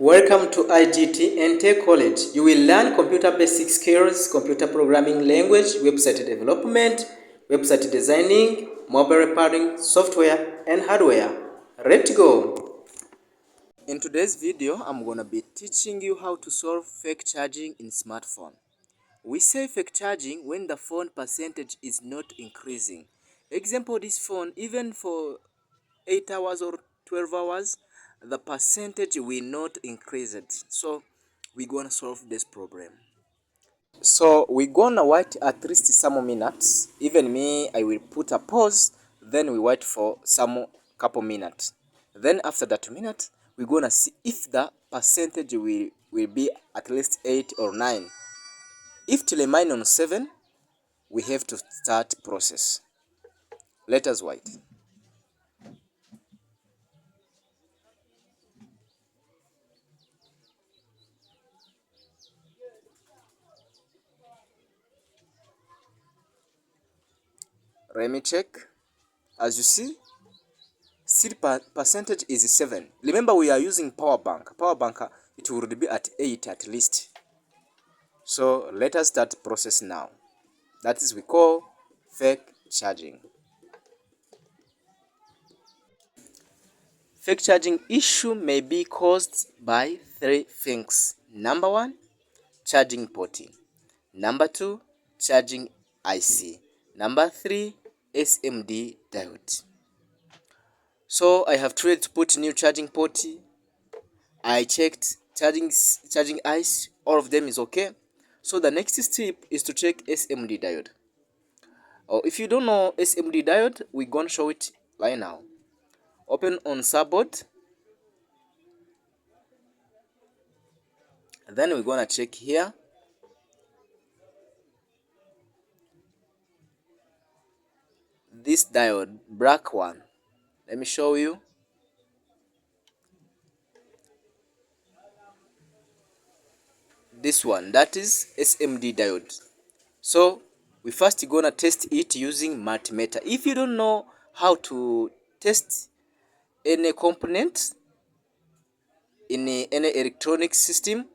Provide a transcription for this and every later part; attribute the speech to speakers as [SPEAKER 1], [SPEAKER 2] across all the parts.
[SPEAKER 1] Welcome to IGT and Tech College. You will learn computer basic skills, computer programming language, website development, website designing, mobile repairing, software and hardware. Let's go! In today's video, I'm gonna be teaching you how to solve fake charging in smartphone. We say fake charging when the phone percentage is not increasing. Example, this phone, even for 8 hours or 12 hours, the percentage will not increase it. So we're gonna solve this problem. So we're gonna wait at least some minutes. Even me, I will put a pause, then we wait for some couple minutes. Then after that minute, we're gonna see if the percentage will be at least 8 or 9. If it remain on 7, we have to start process. Let us wait. Let me check. As you see, still percentage is 7. Remember, we are using power bank. Power bank, it would be at 8 at least. So let us start process now. That is we call fake charging. Fake charging issue may be caused by 3 things. Number 1, charging port. Number 2, charging IC. Number 3, SMD diode. So I have tried to put new charging port. I checked charging IC, all of them is okay. So the next step is to check SMD diode. Or if you don't know SMD diode, we're gonna show it right now. Open on subboard. Then we're gonna check here. This diode, black one. Let me show you. This one, that is SMD diode. So we first gonna test it using multimeter. If you don't know how to test any component in any electronic system,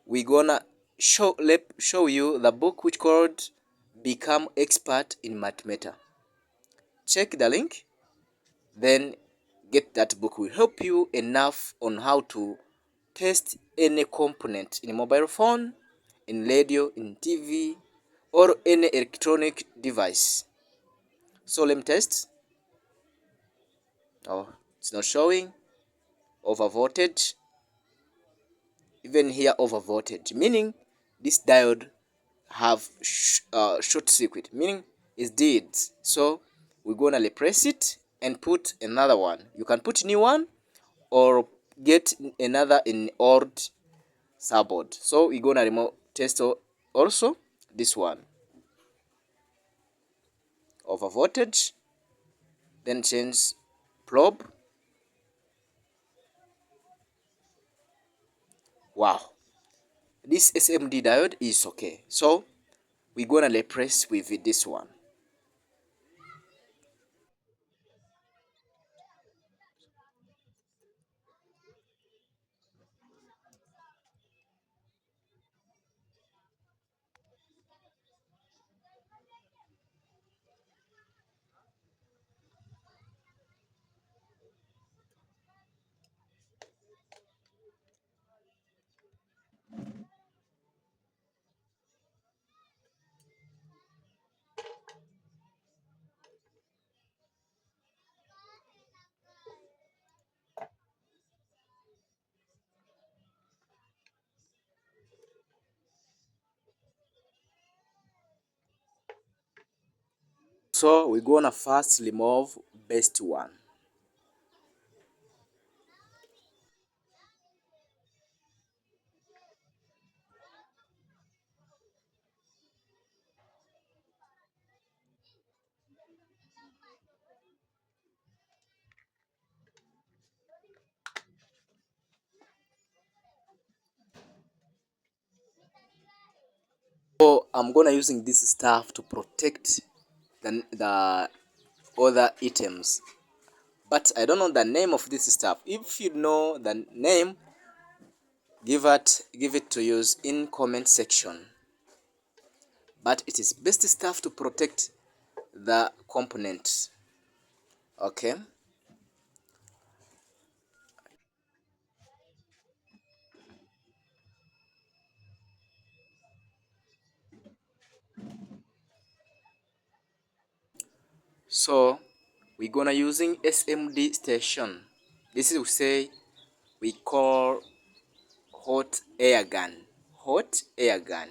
[SPEAKER 1] we gonna show you the book which called Become Expert in Multimeter. Check the link, then get that book. Will help you enough on how to test any component in a mobile phone, in radio, in TV, or any electronic device. So let me test. Oh, it's not showing. Over voltage. Even here over voltage, meaning this diode have short circuit, meaning it's dead. So we're gonna replace it and put another one. You can put new one or get another in old subboard. So we're gonna remove test also this one over voltage, then change probe. Wow, this SMD diode is okay. So we're gonna replace with this one. So we're gonna first remove best one. So I'm gonna using this stuff to protect the other items, but I don't know the name of this stuff. If you know the name, give it to use in comment section. But it is best stuff to protect the component. Okay. So we're gonna using SMD station. This is we say we call hot air gun. Hot air gun.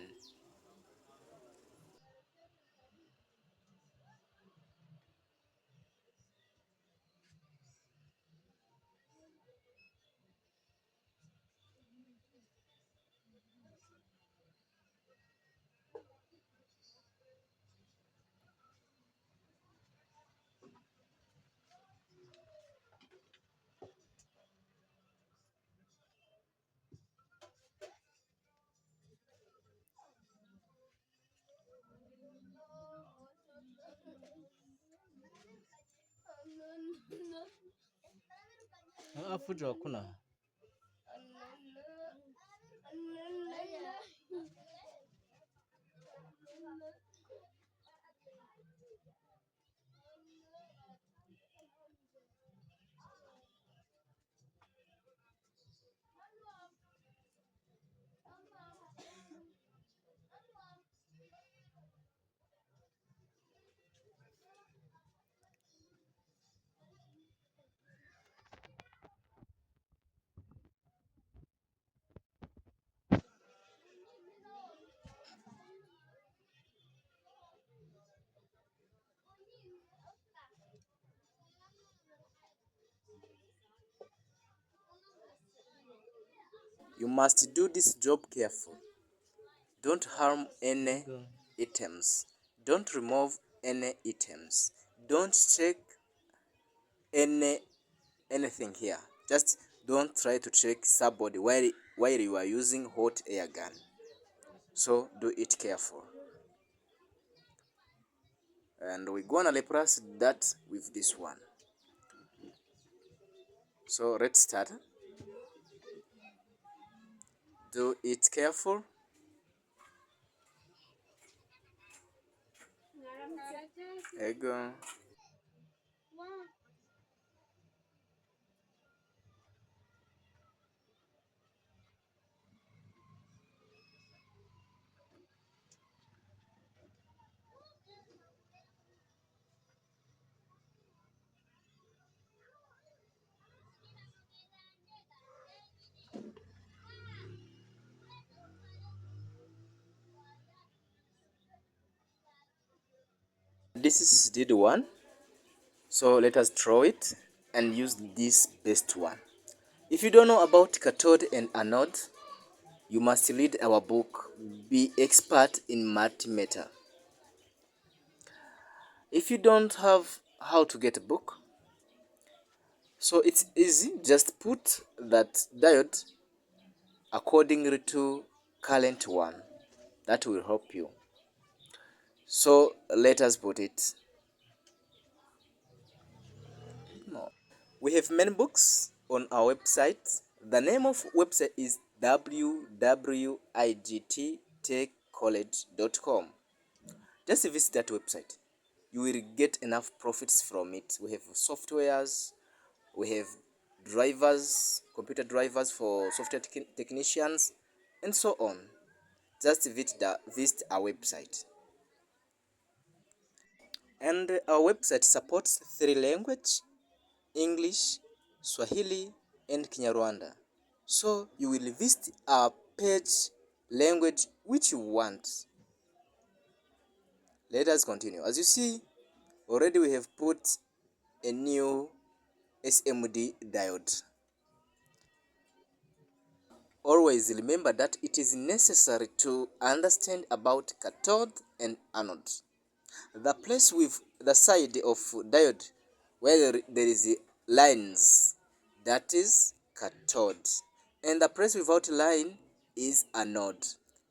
[SPEAKER 1] Afujo hakuna. You must do this job careful. Don't harm any items. Don't remove any items. Don't check any anything here. Just don't try to check somebody while you are using hot air gun. So do it careful. And we're gonna replace that with this one. So let's start. Do it careful. There you go. This is did one. So let us throw it and use this best one. If you don't know about cathode and anode, you must read our book, Be Expert in Multimeter. If you don't have how to get a book, so it's easy, just put that diode accordingly to current one. That will help you. So let us put it. No. We have many books on our website. The name of website is www.igttechcollege.com. Just visit that website. You will get enough profits from it. We have softwares, we have drivers, computer drivers for software technicians, and so on. Just visit our website. And our website supports 3 languages: English, Swahili, and Kinyarwanda. So you will visit our page language which you want. Let us continue. As you see, already we have put a new SMD diode. Always remember that it is necessary to understand about cathode and anode. The place with the side of diode where there is lines, that is cathode, and the place without line is anode.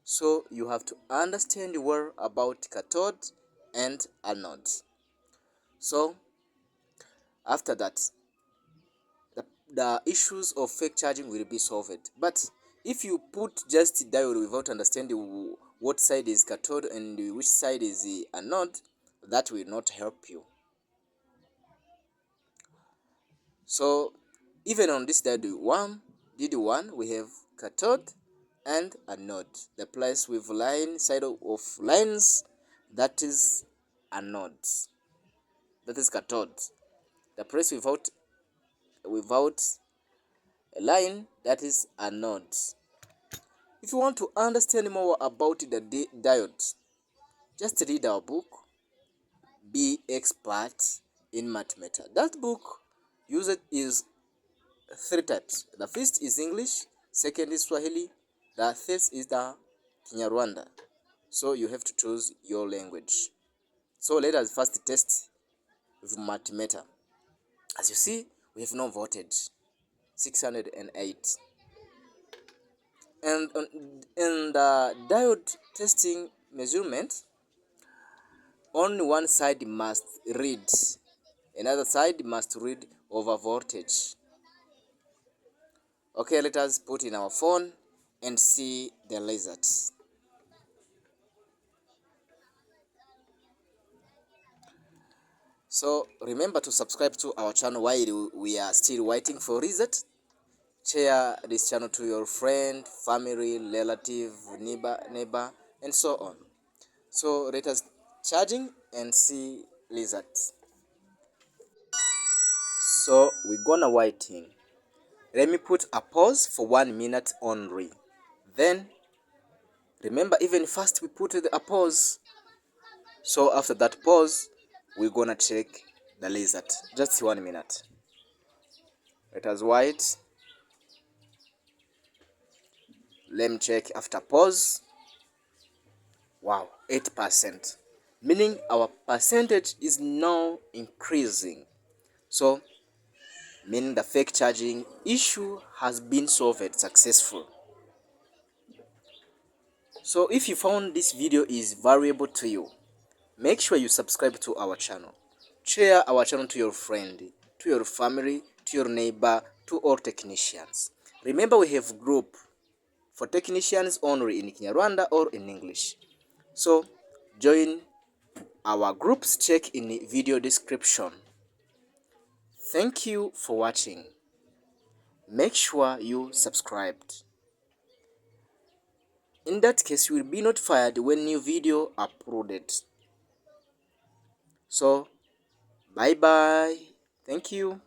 [SPEAKER 1] So you have to understand well about cathode and anode. So after that, the issues of fake charging will be solved. But If you put just diode without understanding what side is cathode and which side is the anode, that will not help you. So even on this DD1, we have cathode and anode. The place with side of lines, that is anode, that is cathode. The place without a line, that is anode. If you want to understand more about the diode, just read our book, Be Expert in Multimeter. That book is three types. The first is English, second is Swahili, the third is the Kinyarwanda. So you have to choose your language. So let us first test with multimeter. As you see, we have no voltage, 608. And in the diode testing measurement, only one side must read, another side must read over voltage. Okay, let us put in our phone and see the results. So remember to subscribe to our channel while we are still waiting for results. Share this channel to your friend, family, relative, neighbor, and so on. So let us charging and see results. So we're gonna waiting. Let me put a pause for 1 minute only. Then remember, even first we put a pause. So after that pause, we're gonna check the result. Just 1 minute. Let us wait. Let me check after pause. Wow, 8%. Meaning our percentage is now increasing. So, meaning the fake charging issue has been solved successful. So if you found this video is valuable to you, make sure you subscribe to our channel. Share our channel to your friend, to your family, to your neighbor, to all technicians. Remember, we have group for technicians only in Kinyarwanda or in English. So join our groups, check in the video description. Thank you for watching. Make sure you subscribed. In that case, you will be notified when new video uploaded. So bye bye. Thank you.